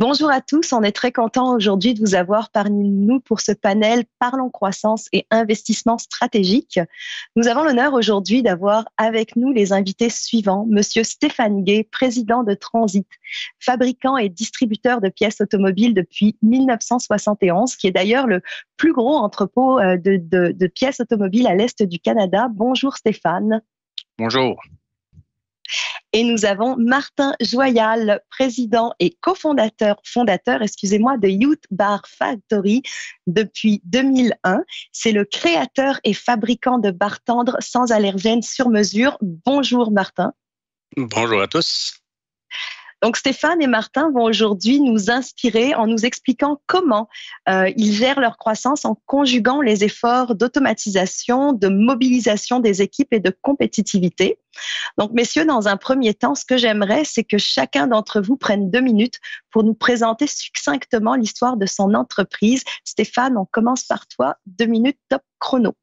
Bonjour à tous, on est très content aujourd'hui de vous avoir parmi nous pour ce panel Parlons croissance et investissement stratégique. Nous avons l'honneur aujourd'hui d'avoir avec nous les invités suivants. Monsieur Stéphane Gay, président de Transit, fabricant et distributeur de pièces automobiles depuis 1971, qui est d'ailleurs le plus gros entrepôt de pièces automobiles à l'est du Canada. Bonjour Stéphane. Bonjour. Et nous avons Martin Joyal, président et fondateur de Youth Bar Factory depuis 2001. C'est le créateur et fabricant de bars tendres sans allergènes sur mesure. Bonjour Martin. Bonjour à tous. Donc Stéphane et Martin vont aujourd'hui nous inspirer en nous expliquant comment ils gèrent leur croissance en conjuguant les efforts d'automatisation, de mobilisation des équipes et de compétitivité. Donc messieurs, dans un premier temps, ce que j'aimerais, c'est que chacun d'entre vous prenne 2 minutes pour nous présenter succinctement l'histoire de son entreprise. Stéphane, on commence par toi. 2 minutes top chrono.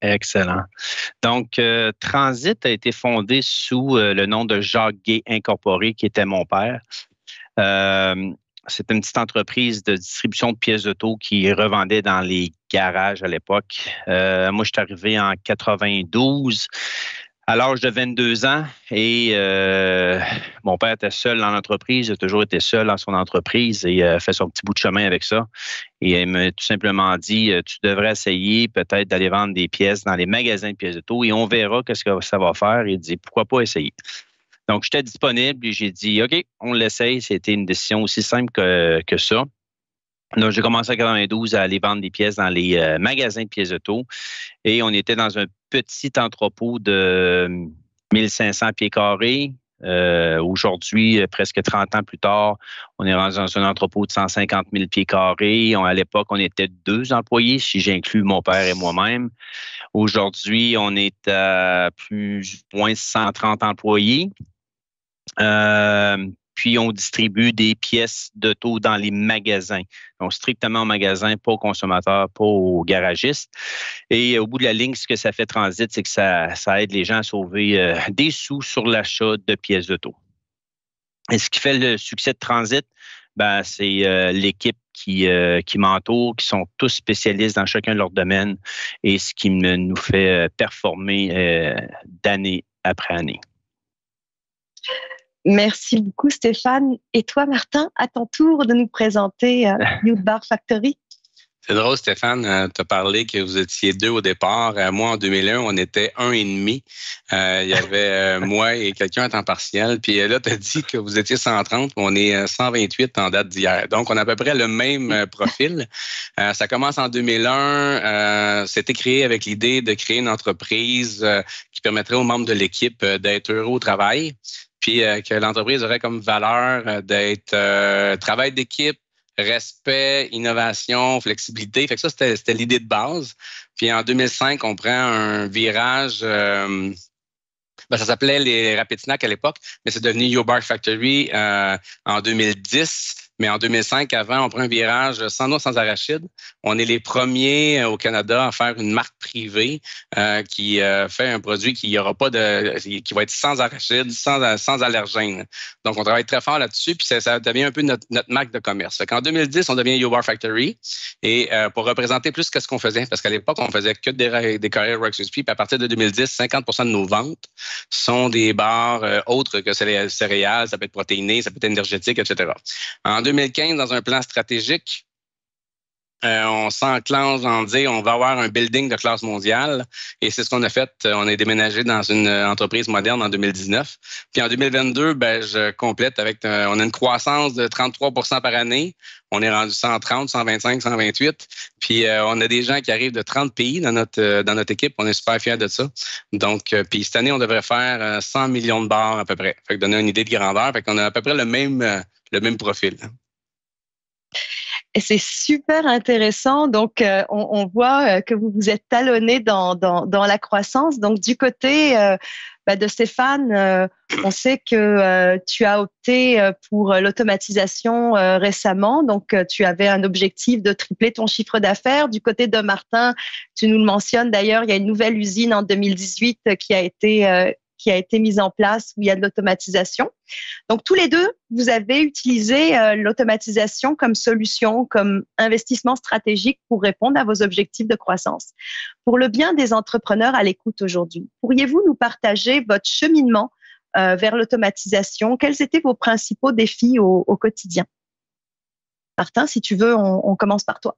Excellent. Donc, Transit a été fondé sous le nom de Jacques Gay Incorporé, qui était mon père. C'était une petite entreprise de distribution de pièces auto qui revendait dans les garages à l'époque. Moi, je suis arrivé en 92 à l'âge de 22 ans et mon père était seul dans l'entreprise. Il a toujours été seul dans son entreprise et a fait son petit bout de chemin avec ça. Et il m'a tout simplement dit, tu devrais essayer peut-être d'aller vendre des pièces dans les magasins de pièces auto et on verra qu'est-ce que ça va faire. Il dit, pourquoi pas essayer? Donc, j'étais disponible et j'ai dit, OK, on l'essaye. C'était une décision aussi simple que ça. Donc, j'ai commencé en 92 à aller vendre des pièces dans les magasins de pièces auto et on était dans un petit entrepôt de 1500 pieds carrés. Aujourd'hui, presque 30 ans plus tard, on est rendu dans un entrepôt de 150 000 pieds carrés. À l'époque, on était 2 employés, si j'inclus mon père et moi-même. Aujourd'hui, on est à plus ou moins 130 employés. Puis, on distribue des pièces d'auto dans les magasins. Donc, strictement au magasin, pas aux consommateurs, pas aux garagistes. Et au bout de la ligne, ce que ça fait Transit, c'est que ça aide les gens à sauver des sous sur l'achat de pièces d'auto. Et ce qui fait le succès de Transit, c'est l'équipe qui m'entoure, qui sont tous spécialistes dans chacun de leur domaine et ce qui nous fait performer d'année après année. Merci beaucoup, Stéphane. Et toi, Martin, à ton tour de nous présenter Youth Bar Factory. C'est drôle, Stéphane, tu as parlé que vous étiez 2 au départ. Moi, en 2001, on était 1,5. Il y avait moi et quelqu'un à temps partiel. Puis là, tu as dit que vous étiez 130. On est 128 en date d'hier. Donc, on a à peu près le même profil. Ça commence en 2001. C'était créé avec l'idée de créer une entreprise qui permettrait aux membres de l'équipe d'être heureux au travail. Puis que l'entreprise aurait comme valeur d'être travail d'équipe, respect, innovation, flexibilité. Fait que ça, c'était l'idée de base. Puis en 2005, on prend un virage. Ça s'appelait les Rapid Snacks à l'époque, mais c'est devenu Youth Bar Factory en 2010. Mais en 2005, avant, on prend un virage sans noix, sans arachide. On est les premiers au Canada à faire une marque privée qui fait un produit qui va être sans arachide, sans allergène. Donc, on travaille très fort là-dessus, puis ça devient un peu notre marque de commerce. Fait qu'en 2010, on devient Youth Bar Factory et pour représenter plus que ce qu'on faisait, parce qu'à l'époque, on faisait que des carrières Roxas. Puis à partir de 2010, 50% de nos ventes sont des bars autres que céréales, ça peut être protéiné, ça peut être énergétique, etc. En 2015, dans un plan stratégique, on s'enclenche en dire on va avoir un building de classe mondiale et c'est ce qu'on a fait. On est déménagé dans une entreprise moderne en 2019. Puis en 2022, je complète avec on a une croissance de 33% par année. On est rendu 130, 125, 128. Puis on a des gens qui arrivent de 30 pays dans notre équipe. On est super fiers de ça. Donc, puis cette année, on devrait faire 100 millions de bars à peu près. Fait que donner une idée de grandeur. Fait qu'on a à peu près le même profil. Et c'est super intéressant. Donc, on voit que vous vous êtes talonné dans la croissance. Donc, du côté de Stéphane, on sait que tu as opté pour l'automatisation récemment. Donc, tu avais un objectif de tripler ton chiffre d'affaires. Du côté de Martin, tu nous le mentionnes d'ailleurs, il y a une nouvelle usine en 2018 qui a été qui a été mise en place où il y a de l'automatisation. Donc, tous les deux, vous avez utilisé l'automatisation comme solution, comme investissement stratégique pour répondre à vos objectifs de croissance. Pour le bien des entrepreneurs à l'écoute aujourd'hui, pourriez-vous nous partager votre cheminement vers l'automatisation? Quels étaient vos principaux défis au quotidien? Martin, si tu veux, on commence par toi.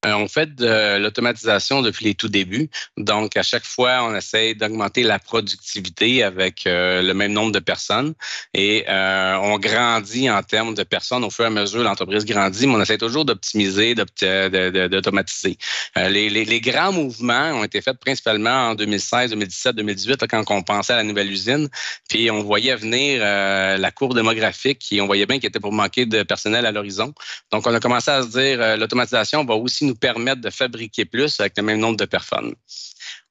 On fait de l'automatisation depuis les tout débuts. Donc, à chaque fois, on essaie d'augmenter la productivité avec le même nombre de personnes et on grandit en termes de personnes au fur et à mesure l'entreprise grandit, mais on essaie toujours d'optimiser, d'automatiser. Les grands mouvements ont été faits principalement en 2016, 2017, 2018, là, quand on pensait à la nouvelle usine. Puis, on voyait venir la courbe démographique et on voyait bien qu'il était pour manquer de personnel à l'horizon. Donc, on a commencé à se dire l'automatisation va aussi nous permettre de fabriquer plus avec le même nombre de personnes.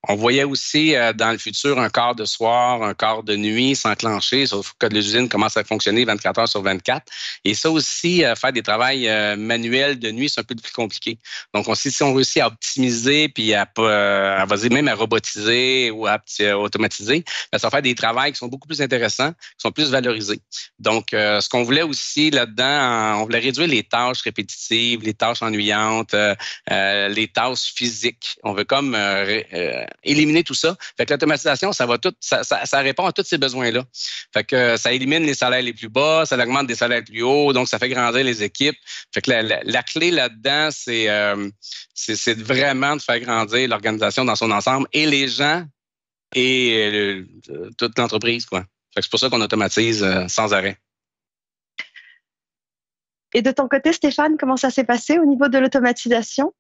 On voyait aussi dans le futur un quart de soir, un quart de nuit s'enclencher, sauf que l'usine commence à fonctionner 24 heures sur 24. Et ça aussi, faire des travails manuels de nuit, c'est un peu plus compliqué. Donc, si on réussit à optimiser puis à même à robotiser ou à automatiser, ben, ça va faire des travails qui sont beaucoup plus intéressants, qui sont plus valorisés. Donc, ce qu'on voulait aussi là-dedans, on voulait réduire les tâches répétitives, les tâches ennuyantes, les tâches physiques. On veut comme éliminer tout ça. Fait que l'automatisation, ça répond à tous ces besoins-là. Fait que ça élimine les salaires les plus bas, ça augmente des salaires plus hauts, donc ça fait grandir les équipes. Fait que la clé là-dedans, c'est vraiment de faire grandir l'organisation dans son ensemble et les gens et toute l'entreprise, quoi. Fait que c'est pour ça qu'on automatise sans arrêt. Et de ton côté, Stéphane, comment ça s'est passé au niveau de l'automatisation?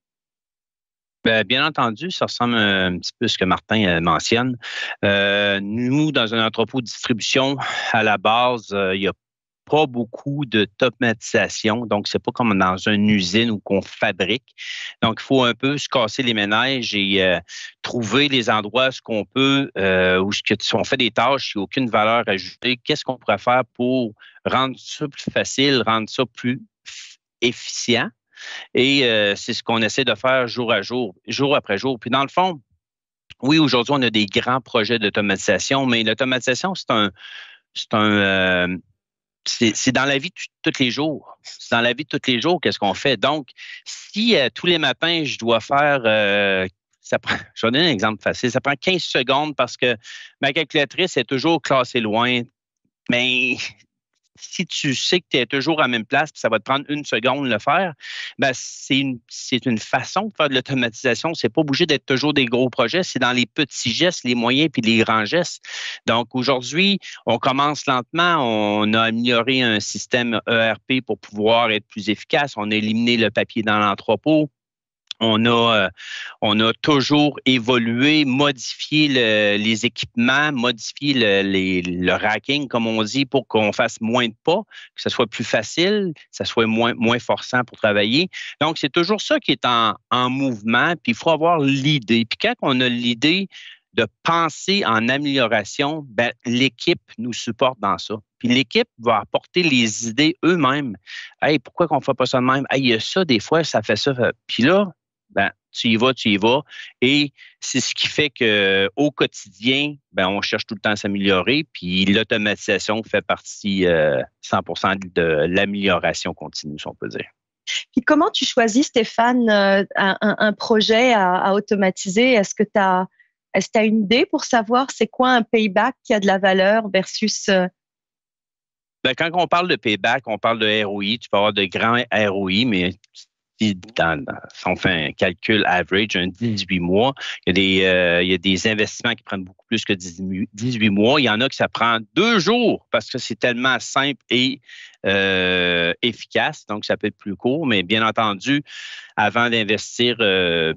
Bien entendu, ça ressemble un petit peu à ce que Martin mentionne. Nous, dans un entrepôt de distribution, à la base, il n'y a pas beaucoup d'automatisation. Donc, c'est pas comme dans une usine où qu'on fabrique. Donc, il faut un peu se casser les méninges et trouver les endroits où on peut, où on fait des tâches qui n'ont aucune valeur ajoutée. Qu'est-ce qu'on pourrait faire pour rendre ça plus facile, rendre ça plus efficient? Et c'est ce qu'on essaie de faire jour après jour. Puis dans le fond, oui, aujourd'hui, on a des grands projets d'automatisation, mais l'automatisation, c'est dans la vie de tous les jours. C'est dans la vie de tous les jours qu'est-ce qu'on fait. Donc, si tous les matins, je dois faire je vais donner un exemple facile. Ça prend 15 secondes parce que ma calculatrice est toujours classée loin. Mais si tu sais que tu es toujours à la même place, puis ça va te prendre 1 seconde de le faire, ben c'est une façon de faire de l'automatisation. C'est pas obligé d'être toujours des gros projets, c'est dans les petits gestes, les moyens puis les grands gestes. Donc aujourd'hui, on commence lentement. On a amélioré un système ERP pour pouvoir être plus efficace. On a éliminé le papier dans l'entrepôt. On a toujours évolué, modifié les équipements, modifié le racking, comme on dit, pour qu'on fasse moins de pas, que ce soit plus facile, que ce soit moins forçant pour travailler. Donc, c'est toujours ça qui est en mouvement, puis il faut avoir l'idée. Puis quand on a l'idée de penser en amélioration, ben, l'équipe nous supporte dans ça. Puis l'équipe va apporter les idées eux-mêmes. Hey, pourquoi qu'on ne fait pas ça de même? Hey, il y a ça, des fois, ça fait ça. Puis là, ben, tu y vas. Et c'est ce qui fait qu'au quotidien, ben, on cherche tout le temps à s'améliorer. Puis l'automatisation fait partie 100% de l'amélioration continue, si on peut dire. Puis comment tu choisis, Stéphane, un projet à automatiser? Est-ce que tu as une idée pour savoir c'est quoi un payback qui a de la valeur versus... Ben, quand on parle de payback, on parle de ROI. Tu peux avoir de grands ROI, mais si on fait un calcul average, un 18 mois, il y a des investissements qui prennent beaucoup plus que 18 mois. Il y en a que ça prend 2 jours parce que c'est tellement simple et efficace. Donc, ça peut être plus court, mais bien entendu, avant d'investir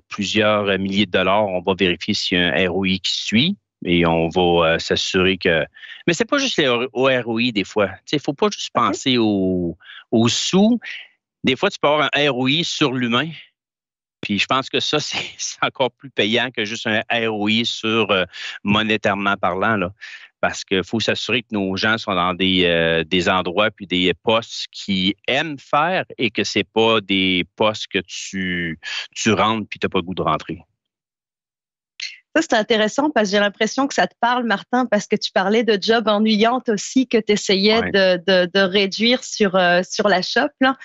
plusieurs milliers de dollars, on va vérifier s'il y a un ROI qui suit. Et on va s'assurer que... Mais c'est pas juste au ROI des fois. Il ne faut pas juste penser aux sous. Des fois, tu peux avoir un ROI sur l'humain. Puis je pense que ça, c'est encore plus payant que juste un ROI sur monétairement parlant, là. Parce qu'il faut s'assurer que nos gens sont dans des endroits puis des postes qu'ils aiment faire et que ce n'est pas des postes que tu rentres puis tu n'as pas le goût de rentrer. Ça, c'est intéressant parce que j'ai l'impression que ça te parle, Martin, parce que tu parlais de job ennuyante aussi que tu essayais de réduire sur la shop, là.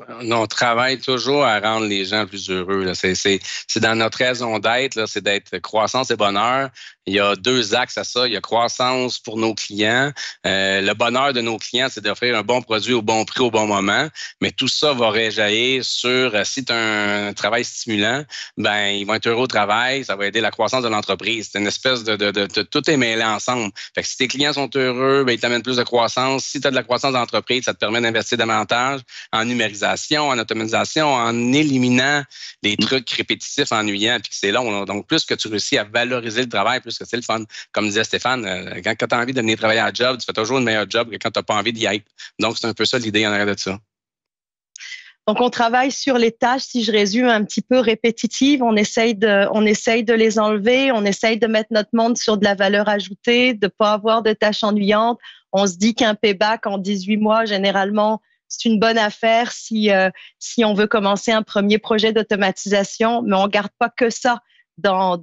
On travaille toujours à rendre les gens plus heureux, là. C'est dans notre raison d'être, là, c'est d'être croissance et bonheur. Il y a 2 axes à ça. Il y a croissance pour nos clients. Le bonheur de nos clients, c'est d'offrir un bon produit au bon prix au bon moment. Mais tout ça va réjaillir sur si tu as un travail stimulant, ben ils vont être heureux au travail. Ça va aider la croissance de l'entreprise. C'est une espèce de tout est mêlé ensemble. Fait que si tes clients sont heureux, ben ils t'amènent plus de croissance. Si tu as de la croissance d'entreprise, ça te permet d'investir davantage en numérisation, en automatisation, en éliminant les trucs répétitifs, ennuyants, puis que c'est long. Donc, plus que tu réussis à valoriser le travail, plus que c'est le fun. Comme disait Stéphane, quand tu as envie de venir travailler à job, tu fais toujours une meilleure job que quand tu n'as pas envie d'y être. Donc, c'est un peu ça l'idée en arrière de ça. Donc, on travaille sur les tâches, si je résume, un petit peu répétitives. On essaye de les enlever. On essaye de mettre notre monde sur de la valeur ajoutée, de pas avoir de tâches ennuyantes. On se dit qu'un payback en 18 mois, généralement, c'est une bonne affaire si on veut commencer un premier projet d'automatisation, mais on garde pas que ça dans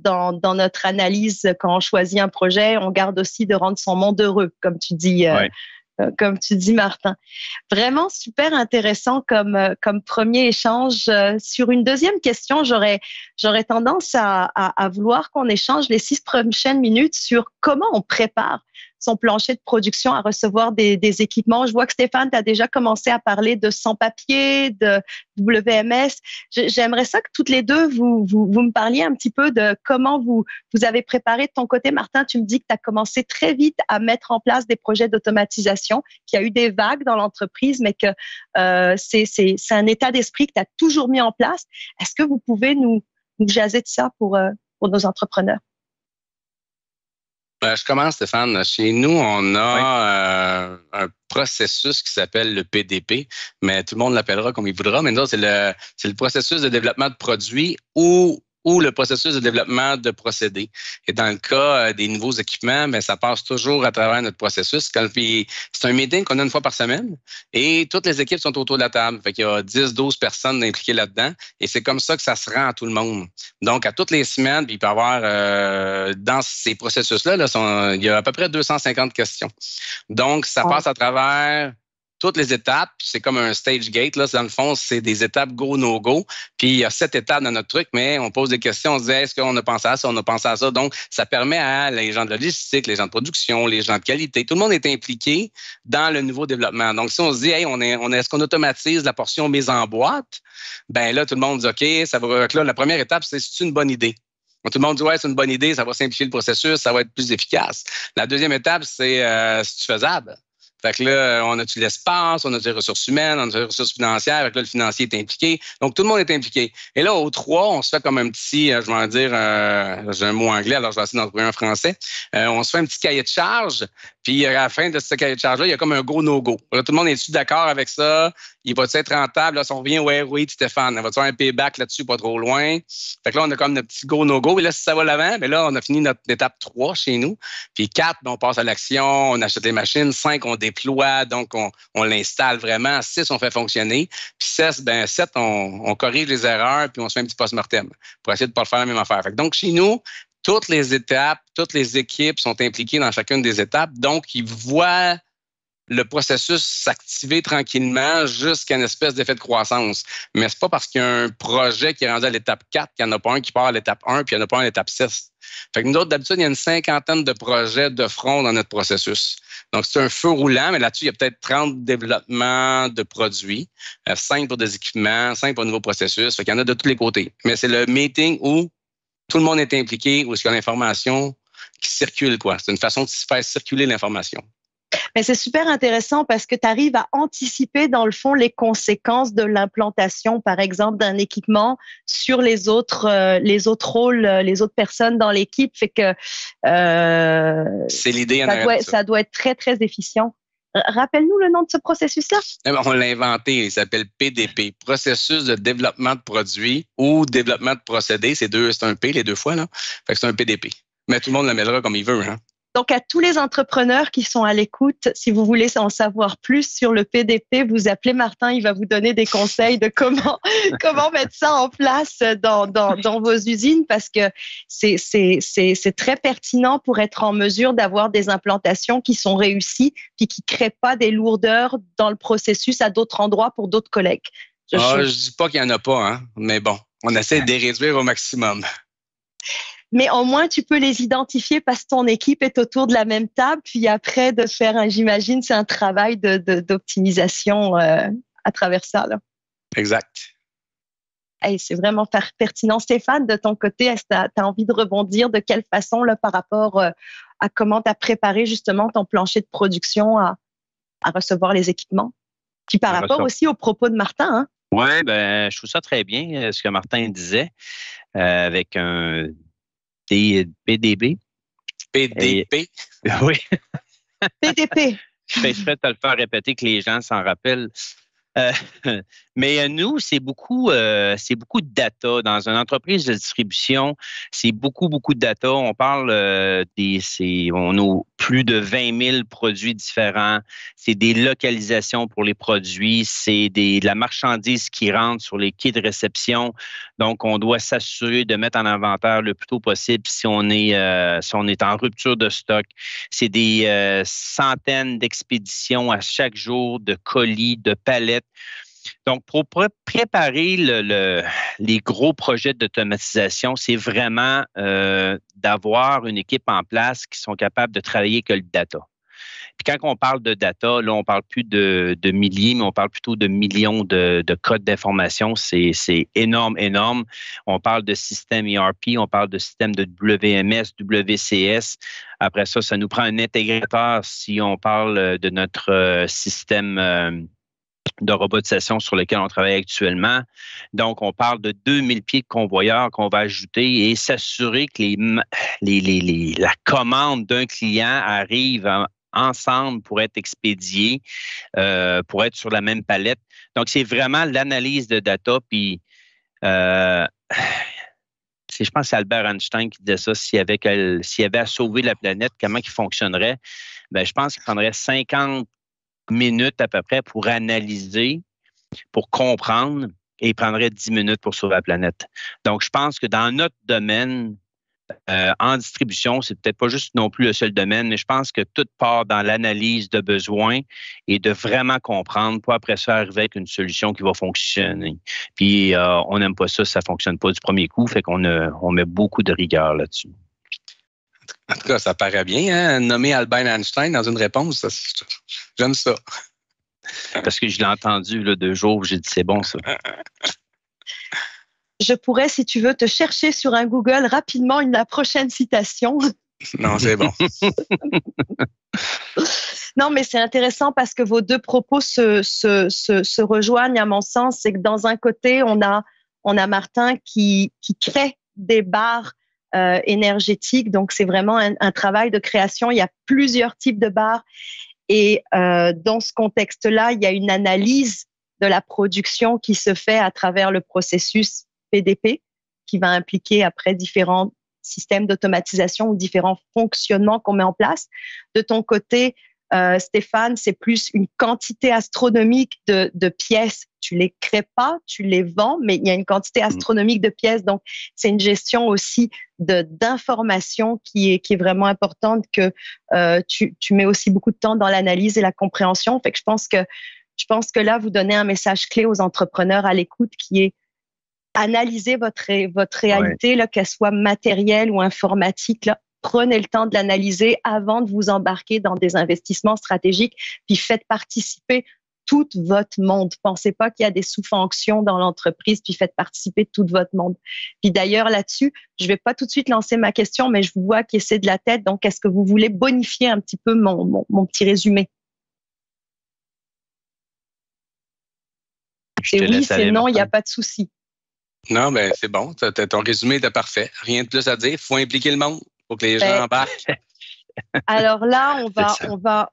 notre analyse quand on choisit un projet. On garde aussi de rendre son monde heureux, comme tu dis. Comme tu dis, Martin. Vraiment super intéressant comme premier échange. Sur une deuxième question, j'aurais tendance à vouloir qu'on échange les 6 prochaines minutes sur comment on prépare son plancher de production à recevoir des équipements. Je vois que Stéphane, tu as déjà commencé à parler de sans-papier, de WMS. J'aimerais ça que toutes les deux, vous me parliez un petit peu de comment vous avez préparé de ton côté. Martin, tu me dis que tu as commencé très vite à mettre en place des projets d'automatisation, qu'il y a eu des vagues dans l'entreprise, mais que c'est un état d'esprit que tu as toujours mis en place. Est-ce que vous pouvez nous jaser de ça pour nos entrepreneurs? Je commence, Stéphane. Chez nous, on a un processus qui s'appelle le PDP, mais tout le monde l'appellera comme il voudra. Mais non, c'est le processus de développement de produits ou le processus de développement de procédés. Et dans le cas des nouveaux équipements, ben, ça passe toujours à travers notre processus. C'est un meeting qu'on a une fois par semaine et toutes les équipes sont autour de la table. Fait qu'il y a 10-12 personnes impliquées là-dedans et c'est comme ça que ça se rend à tout le monde. Donc, à toutes les semaines, puis il peut y avoir dans ces processus-là, il y a à peu près 250 questions. Donc, ça passe à travers toutes les étapes, c'est comme un stage gate, là, dans le fond, c'est des étapes go, no go. Puis il y a 7 étapes dans notre truc, mais on pose des questions, on se dit est-ce qu'on a pensé à ça, on a pensé à ça. Donc, ça permet à les gens de la logistique, les gens de production, les gens de qualité, tout le monde est impliqué dans le nouveau développement. Donc, si on se dit hey, est-ce qu'on automatise la portion mise en boîte, ben là, tout le monde dit OK, ça va. Là, la première étape, c'est une bonne idée. Donc, tout le monde dit ouais, c'est une bonne idée, ça va simplifier le processus, ça va être plus efficace. La deuxième étape, c'est faisable. Fait que là, on a-tu l'espace, on a des ressources humaines, on a des ressources financières. Fait que là, le financier est impliqué. Donc, tout le monde est impliqué. Et là, au 3, on se fait comme un petit, je vais en dire, j'ai un mot anglais, alors je vais essayer d'en trouver un français. On se fait un petit cahier de charge. Puis, à la fin de ce cahier de charge-là, il y a comme un go, no go. Là, tout le monde est-tu d'accord avec ça? Il va-tu être rentable? Là, si on revient au ROI de Stéphane, va-tu avoir un payback là-dessus, pas trop loin? Fait que là, on a comme notre petit go, no go. Et là, si ça va l'avant, mais là, on a fini notre étape 3 chez nous. Puis 4, on passe à l'action, on achète les machines. 5, on déploie, donc on l'installe vraiment. 6, on fait fonctionner. Puis 7, on corrige les erreurs, puis on se fait un petit post-mortem pour essayer de ne pas faire la même affaire. Fait que donc, chez nous, toutes les étapes, toutes les équipes sont impliquées dans chacune des étapes. Donc, ils voient le processus s'activer tranquillement jusqu'à une espèce d'effet de croissance. Mais c'est pas parce qu'il y a un projet qui est rendu à l'étape 4 qu'il n'y en a pas un qui part à l'étape 1 puis il n'y en a pas un à l'étape 6. Fait que nous autres, d'habitude, il y a une 50aine de projets de front dans notre processus. Donc, c'est un feu roulant, mais là-dessus, il y a peut-être 30 développements de produits, 5 pour des équipements, 5 pour un nouveau processus. Fait qu'il y en a de tous les côtés. Mais c'est le meeting où tout le monde est impliqué, où il y a l'information qui circule, quoi. C'est une façon de faire circuler l'information. Mais c'est super intéressant parce que tu arrives à anticiper, dans le fond, les conséquences de l'implantation, par exemple, d'un équipement sur les autres rôles, les autres personnes dans l'équipe. Fait que c'est l'idée. Ça doit être très, très efficient. Rappelle-nous le nom de ce processus-là. On l'a inventé. Il s'appelle PDP, processus de développement de produits ou développement de procédés. C'est un P les deux fois, là. Fait que c'est un PDP. Mais tout le monde le mêlera comme il veut, hein. Donc, à tous les entrepreneurs qui sont à l'écoute, si vous voulez en savoir plus sur le PDP, vous appelez Martin, il va vous donner des conseils de comment mettre ça en place dans vos usines, parce que c'est très pertinent pour être en mesure d'avoir des implantations qui sont réussies puis qui créent pas des lourdeurs dans le processus à d'autres endroits pour d'autres collègues. Je dis pas qu'il y en a pas, hein, mais bon, on essaie de les réduire au maximum. Mais au moins, tu peux les identifier parce que ton équipe est autour de la même table. Puis après, de faire, j'imagine, c'est un travail d'optimisation à travers ça, là. Exact. Hey, c'est vraiment pertinent. Stéphane, de ton côté, est-ce que tu as envie de rebondir de quelle façon là, par rapport à comment tu as préparé justement ton plancher de production à recevoir les équipements? Puis par rapport aussi aux propos de Martin, hein? Oui, ben, je trouve ça très bien, ce que Martin disait, avec un PDB. PDP? Oui. PDP. Je fais exprès de te le faire répéter que les gens s'en rappellent. Mais nous, c'est beaucoup de data. Dans une entreprise de distribution, c'est beaucoup de data. On parle on a plus de 20 000 produits différents. C'est des localisations pour les produits. C'est de la marchandise qui rentre sur les quais de réception. Donc, on doit s'assurer de mettre en inventaire le plus tôt possible si on est en rupture de stock. C'est des centaines d'expéditions à chaque jour, de colis, de palettes. Donc, pour préparer les gros projets d'automatisation, c'est vraiment d'avoir une équipe en place qui sont capables de travailler que le data. Puis quand on parle de data, là, on parle plus de milliers, mais on parle plutôt de millions de codes d'information. C'est énorme. On parle de système ERP, on parle de système de WMS, WCS. Après ça, ça nous prend un intégrateur si on parle de notre système de robotisation sur lequel on travaille actuellement. Donc, on parle de 2000 pieds de convoyeurs qu'on va ajouter et s'assurer que la commande d'un client arrive ensemble pour être expédiée, pour être sur la même palette. Donc, c'est vraiment l'analyse de data. Puis, je pense que c'est Albert Einstein qui disait ça, s'il y avait à sauver la planète, comment il fonctionnerait? Bien, je pense qu'il prendrait 50 minutes à peu près pour analyser, pour comprendre, et il prendrait 10 minutes pour sauver la planète. Donc, je pense que dans notre domaine, en distribution, c'est peut-être pas juste non plus le seul domaine, mais je pense que tout part dans l'analyse de besoins et de vraiment comprendre pour après ça arriver avec une solution qui va fonctionner. Puis, on n'aime pas ça fonctionne pas du premier coup, fait qu'on on met beaucoup de rigueur là-dessus. En tout cas, ça paraît bien, hein? Nommer Albert Einstein dans une réponse, j'aime ça. Parce que je l'ai entendu là, 2 jours, j'ai dit c'est bon ça. Je pourrais, si tu veux, te chercher sur un Google rapidement la prochaine citation. Non, c'est bon. Non, mais c'est intéressant parce que vos deux propos se rejoignent à mon sens. C'est que dans un côté, on a Martin qui crée des barres énergétiques. Donc, c'est vraiment un travail de création. Il y a plusieurs types de barres. Et dans ce contexte-là, il y a une analyse de la production qui se fait à travers le processus PDP, qui va impliquer après différents systèmes d'automatisation ou différents fonctionnements qu'on met en place. De ton côté, Stéphane, c'est plus une quantité astronomique de pièces. Tu les crées pas, tu les vends, mais il y a une quantité astronomique de pièces. Donc, c'est une gestion aussi d'informations qui est vraiment importante, que tu mets aussi beaucoup de temps dans l'analyse et la compréhension. Fait que je pense que là, vous donnez un message clé aux entrepreneurs à l'écoute qui est analyser votre réalité, là, qu'elle soit matérielle ou informatique, là. Prenez le temps de l'analyser avant de vous embarquer dans des investissements stratégiques, puis faites participer tout votre monde. Pensez pas qu'il y a des sous-fonctions dans l'entreprise, puis faites participer tout votre monde. Puis d'ailleurs, là-dessus, je vais pas tout de suite lancer ma question, mais je vous vois qui essaie de la tête. Donc, est-ce que vous voulez bonifier un petit peu mon petit résumé? C'est oui, c'est non, il n'y a pas de souci. Non, ben c'est bon. Ton résumé était parfait. Rien de plus à dire. Il faut impliquer le monde. Il faut que les gens embarquent. Alors là,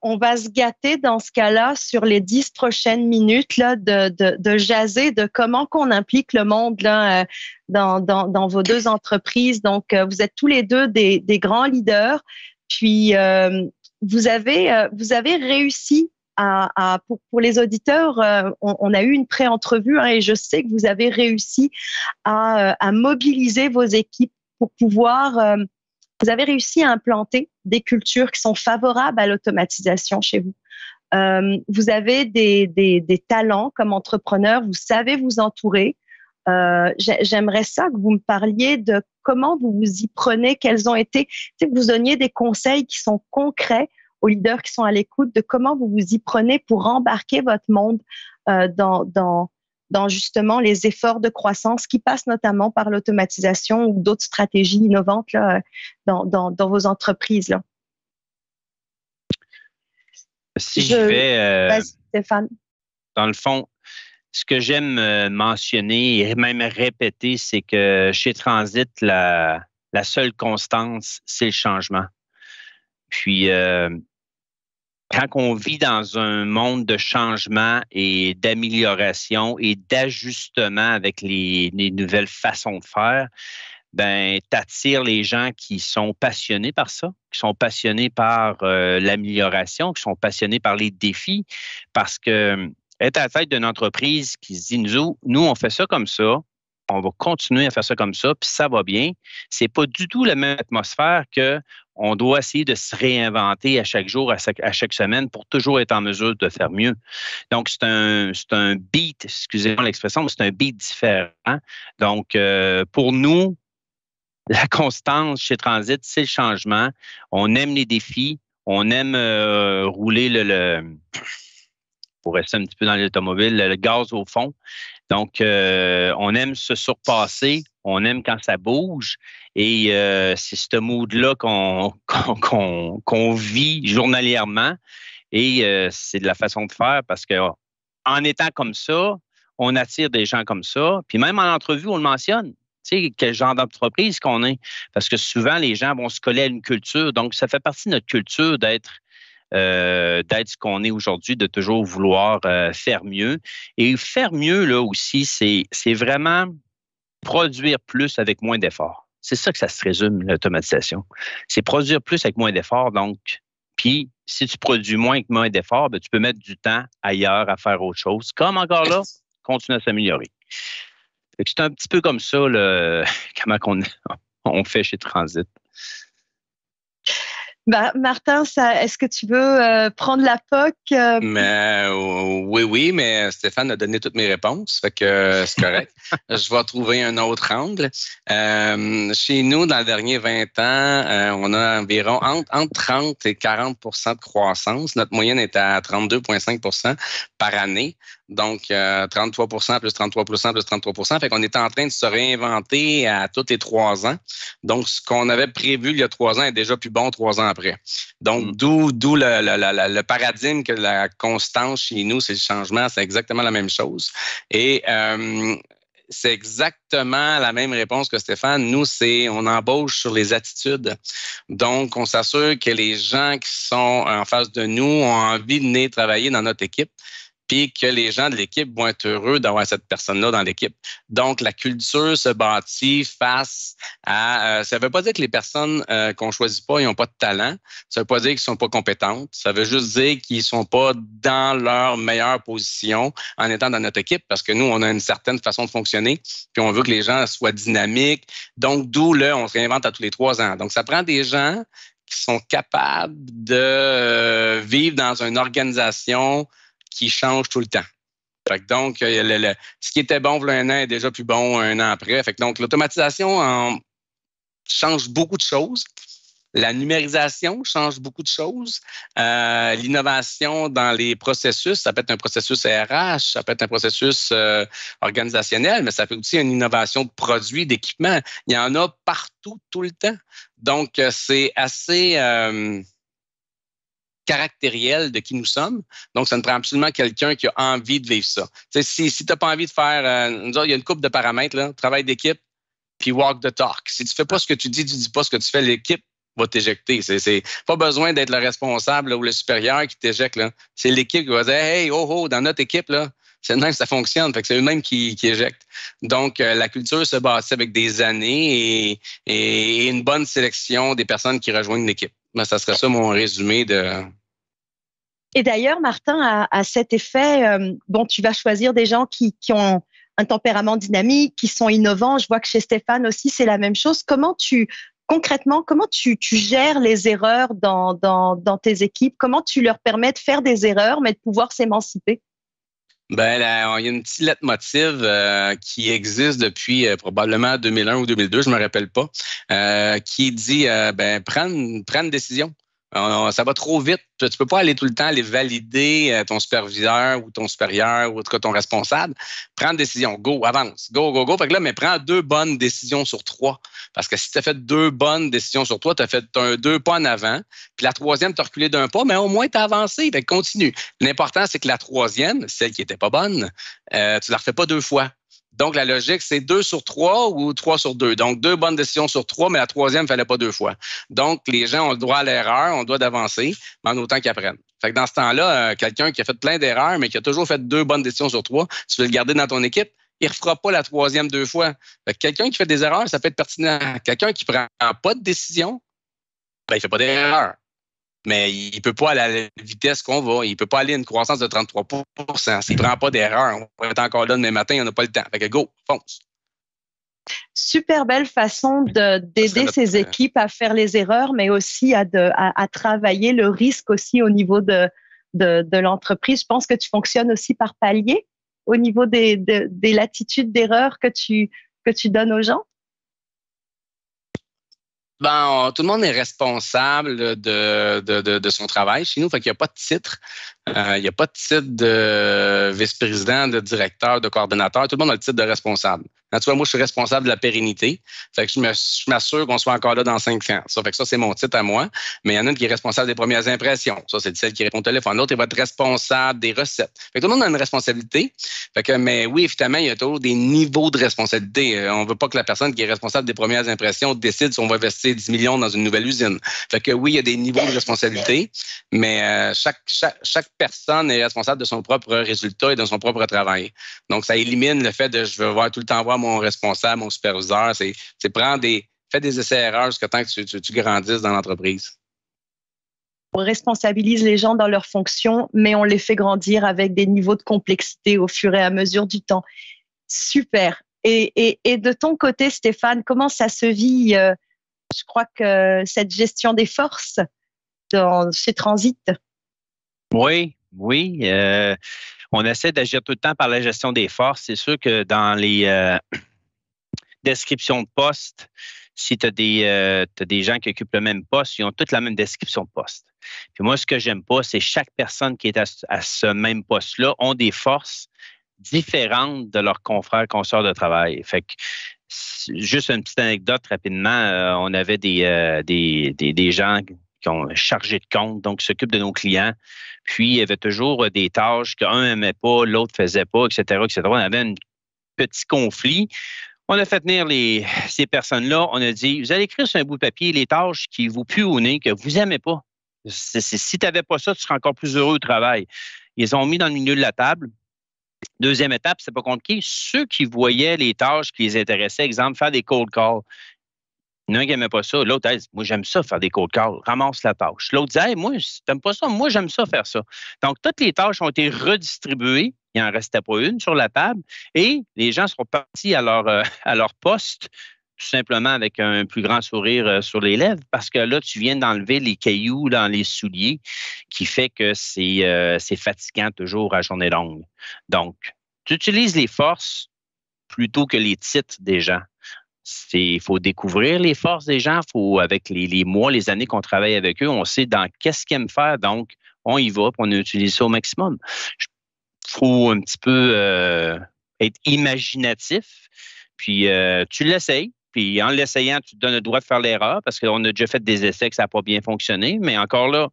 on va se gâter dans ce cas-là sur les 10 prochaines minutes là, de jaser de comment qu'on implique le monde là, dans vos deux entreprises. Donc, vous êtes tous les deux des grands leaders. Puis, vous avez réussi pour les auditeurs, on a eu une pré-entrevue et je sais que vous avez réussi à mobiliser vos équipes pour pouvoir, vous avez réussi à implanter des cultures qui sont favorables à l'automatisation chez vous. Vous avez des talents comme entrepreneur, vous savez vous entourer. J'aimerais ça que vous me parliez de comment vous vous y prenez, quels ont été, que vous donniez des conseils qui sont concrets aux leaders qui sont à l'écoute de comment vous vous y prenez pour embarquer votre monde dans justement les efforts de croissance qui passent notamment par l'automatisation ou d'autres stratégies innovantes là, dans vos entreprises. Là. Si je vais, vas-y, Stéphane. Dans le fond, ce que j'aime mentionner et même répéter, c'est que chez Transit, la seule constance, c'est le changement. Puis, quand on vit dans un monde de changement et d'amélioration et d'ajustement avec les nouvelles façons de faire, ben, t'attires les gens qui sont passionnés par ça, qui sont passionnés par l'amélioration, qui sont passionnés par les défis, parce que être à la tête d'une entreprise qui se dit, nous, on fait ça comme ça, on va continuer à faire ça comme ça, puis ça va bien. C'est pas du tout la même atmosphère que on doit essayer de se réinventer à chaque jour, à chaque semaine pour toujours être en mesure de faire mieux. Donc, c'est un beat, excusez-moi l'expression, mais c'est un beat différent. Donc, pour nous, la constance chez Transit, c'est le changement. On aime les défis, on aime rouler pour rester un petit peu dans l'automobile, le gaz au fond. Donc, on aime se surpasser, on aime quand ça bouge et c'est ce mood-là qu'on vit journalièrement et c'est de la façon de faire parce que en étant comme ça, on attire des gens comme ça. Puis même en entrevue, on le mentionne. Tu sais, quel genre d'entreprise qu'on est. Parce que souvent, les gens vont se coller à une culture. Donc, ça fait partie de notre culture d'être ce qu'on est aujourd'hui, de toujours vouloir faire mieux. Et faire mieux, là aussi, c'est vraiment produire plus avec moins d'efforts. C'est ça que ça se résume, l'automatisation. C'est produire plus avec moins d'efforts. Donc, puis, si tu produis moins avec moins d'efforts, ben, tu peux mettre du temps ailleurs à faire autre chose. Comme encore là, continuer à s'améliorer. C'est un petit peu comme ça, là, comment on fait chez Transit. Ben, Martin, est-ce que tu veux prendre la POC? Oui, mais Stéphane a donné toutes mes réponses, fait que c'est correct. Je vais trouver un autre angle. Chez nous, dans les derniers 20 ans, on a environ entre 30 et 40 de croissance. Notre moyenne est à 32,5 par année. Donc, 33 plus 33 plus 33 Fait qu'on est en train de se réinventer à tous les 3 ans. Donc, ce qu'on avait prévu il y a 3 ans est déjà plus bon 3 ans après. Donc, d'où le paradigme que la constance chez nous, c'est le changement. C'est exactement la même chose. Et c'est exactement la même réponse que Stéphane. Nous, on embauche sur les attitudes. Donc, on s'assure que les gens qui sont en face de nous ont envie de venir travailler dans notre équipe, puis que les gens de l'équipe vont être heureux d'avoir cette personne-là dans l'équipe. Donc, la culture se bâtit face à... ça ne veut pas dire que les personnes qu'on choisit pas, ils n'ont pas de talent. Ça ne veut pas dire qu'ils sont pas compétentes. Ça veut juste dire qu'ils sont pas dans leur meilleure position en étant dans notre équipe, parce que nous, on a une certaine façon de fonctionner, puis on veut que les gens soient dynamiques. Donc, d'où on se réinvente à tous les 3 ans. Donc, ça prend des gens qui sont capables de vivre dans une organisation qui change tout le temps. Fait que donc, ce qui était bon il y a 1 an est déjà plus bon 1 an après. Fait que donc, l'automatisation change beaucoup de choses. La numérisation change beaucoup de choses. L'innovation dans les processus, ça peut être un processus RH, ça peut être un processus organisationnel, mais ça peut aussi une innovation de produits, d'équipements. Il y en a partout, tout le temps. Donc, c'est assez... caractériel de qui nous sommes. Donc, ça nous prend absolument quelqu'un qui a envie de vivre ça. T'sais, si tu n'as pas envie de faire... il y a une couple de paramètres, là, travail d'équipe, puis walk the talk. Si tu ne fais pas ce que tu dis pas ce que tu fais, l'équipe va t'éjecter. C'est pas besoin d'être le responsable là, ou le supérieur qui t'éjecte. Là. C'est l'équipe qui va dire « Hey, dans notre équipe, là, c'est le même que ça fonctionne. » Fait que c'est eux-mêmes qui éjectent. Donc, la culture se bâtit avec des années et une bonne sélection des personnes qui rejoignent l'équipe. Mais ça serait ça mon résumé de... Et d'ailleurs, Martin, à cet effet, tu vas choisir des gens qui ont un tempérament dynamique, qui sont innovants. Je vois que chez Stéphane aussi, c'est la même chose. Concrètement, comment tu gères les erreurs dans tes équipes? Comment tu leur permets de faire des erreurs, mais de pouvoir s'émanciper? Ben, il y a une petite lettre motive qui existe depuis probablement 2001 ou 2002, je me rappelle pas, qui dit prends une décision. Ça va trop vite. Tu peux pas aller tout le temps aller valider ton superviseur ou ton supérieur ou en tout cas ton responsable. Prends une décision. Go, avance. Go, go, go. Fait que là, mais prends 2 bonnes décisions sur 3. Parce que si tu as fait 2 bonnes décisions sur 3, tu as fait 2 pas en avant. Puis la 3e, tu as reculé d'1 pas, mais au moins tu as avancé. Fait que continue. L'important, c'est que la 3e, celle qui était pas bonne, tu la refais pas 2 fois. Donc, la logique, c'est 2 sur 3 ou 3 sur 2. Donc, 2 bonnes décisions sur 3, mais la 3e, il ne fallait pas 2 fois. Donc, les gens ont le droit à l'erreur, on doit d'avancer, mais en autant qu'ils apprennent. Fait que dans ce temps-là, quelqu'un qui a fait plein d'erreurs, mais qui a toujours fait 2 bonnes décisions sur 3, tu veux le garder dans ton équipe, il ne refera pas la 3e 2 fois. Fait que quelqu'un qui fait des erreurs, ça peut être pertinent. Quelqu'un qui ne prend pas de décision, il ne fait pas d'erreur. Mais il ne peut pas aller à la vitesse qu'on va. Il ne peut pas aller à une croissance de 33 %. S'il ne prend pas d'erreur, on va être encore là demain matin, on n'a pas le temps. Fait que go, fonce. Super belle façon d'aider ses équipes à faire les erreurs, mais aussi à travailler le risque aussi au niveau de l'entreprise. Je pense que tu fonctionnes aussi par palier au niveau des latitudes d'erreur que tu donnes aux gens. Ben, tout le monde est responsable de son travail chez nous. Fait qu'il n'y a pas de titre. Il n'y a pas de titre de vice-président, de directeur, de coordonnateur. Tout le monde a le titre de responsable. Tu vois, moi, je suis responsable de la pérennité. Fait que je m'assure qu'on soit encore là dans 5 ans. Ça fait que ça, c'est mon titre à moi. Mais il y en a une qui est responsable des premières impressions. Ça, c'est celle qui répond au téléphone. L'autre, il va être responsable des recettes. Fait que tout le monde a une responsabilité. Fait que, mais oui, évidemment, il y a toujours des niveaux de responsabilité. On veut pas que la personne qui est responsable des premières impressions décide si on va investir 10 millions dans une nouvelle usine. Fait que oui, il y a des niveaux de responsabilité, mais chaque personne est responsable de son propre résultat et de son propre travail. Donc, ça élimine le fait de je veux tout le temps voir mon responsable, mon superviseur. C'est fais des essais-erreurs jusqu'à temps que tu grandisses dans l'entreprise. On responsabilise les gens dans leurs fonctions, mais on les fait grandir avec des niveaux de complexité au fur et à mesure du temps. Super. Et de ton côté, Stéphane, comment ça se vit? Je crois que cette gestion des forces chez Transit. Oui. On essaie d'agir tout le temps par la gestion des forces. C'est sûr que dans les descriptions de poste, si tu as des gens qui occupent le même poste, ils ont toutes la même description de poste. Puis moi, ce que j'aime pas, c'est chaque personne qui est à ce même poste-là ont des forces différentes de leurs confrères, consoeurs de travail. Fait que juste une petite anecdote rapidement, on avait des gens qui ont chargé de compte, donc qui s'occupent de nos clients. Puis, il y avait toujours des tâches qu'un n'aimait pas, l'autre ne faisait pas, etc., etc. On avait un petit conflit. On a fait venir ces personnes-là. On a dit, vous allez écrire sur un bout de papier les tâches qui vous puent au nez, que vous n'aimez pas. Si tu n'avais pas ça, tu serais encore plus heureux au travail. Ils ont mis dans le milieu de la table. Deuxième étape, c'est pas compliqué. Ceux qui voyaient les tâches qui les intéressaient, exemple, faire des cold calls. Il y en a un qui n'aimait pas ça. L'autre, dit, moi, j'aime ça faire des cold calls. Ramasse la tâche. L'autre dit, hey, moi, si tu n'aimes pas ça, moi, j'aime ça faire ça. Donc, toutes les tâches ont été redistribuées. Il n'en restait pas une sur la table. Et les gens sont partis à leur poste, tout simplement avec un plus grand sourire sur les lèvres, parce que là, tu viens d'enlever les cailloux dans les souliers, qui fait que c'est fatigant toujours à journée longue. Donc, tu utilises les forces plutôt que les titres des gens. Il faut découvrir les forces des gens. Avec les mois, les années qu'on travaille avec eux, on sait dans qu'est-ce qu'ils aiment faire. Donc, on y va, puis on utilise ça au maximum. Il faut un petit peu être imaginatif, puis tu l'essayes. Puis en l'essayant, tu te donnes le droit de faire l'erreur parce qu'on a déjà fait des essais que ça n'a pas bien fonctionné. Mais encore là,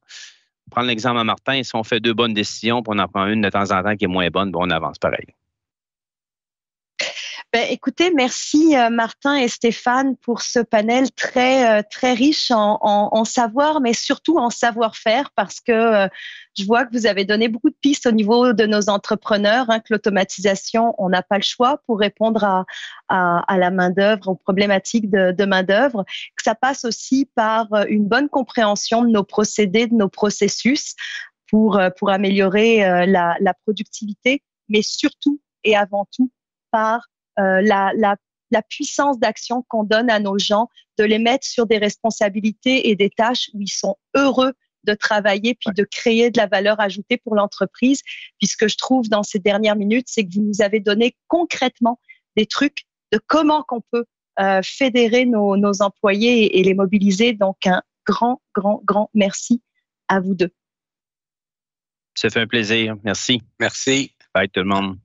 prendre l'exemple à Martin, si on fait 2 bonnes décisions, puis on en prend une de temps en temps qui est moins bonne, on avance pareil. Écoutez, merci Martin et Stéphane pour ce panel très riche en savoir, mais surtout en savoir-faire, parce que je vois que vous avez donné beaucoup de pistes au niveau de nos entrepreneurs, que l'automatisation, on n'a pas le choix pour répondre à la main-d'œuvre, aux problématiques de main-d'œuvre, que ça passe aussi par une bonne compréhension de nos procédés, de nos processus pour améliorer la productivité, mais surtout et avant tout par la puissance d'action qu'on donne à nos gens, de les mettre sur des responsabilités et des tâches où ils sont heureux de travailler puis de créer de la valeur ajoutée pour l'entreprise. Puis ce que je trouve dans ces dernières minutes, c'est que vous nous avez donné concrètement des trucs de comment qu'on peut fédérer nos employés et les mobiliser. Donc, un grand merci à vous deux. Ça fait un plaisir. Merci. Merci. Bye tout le monde.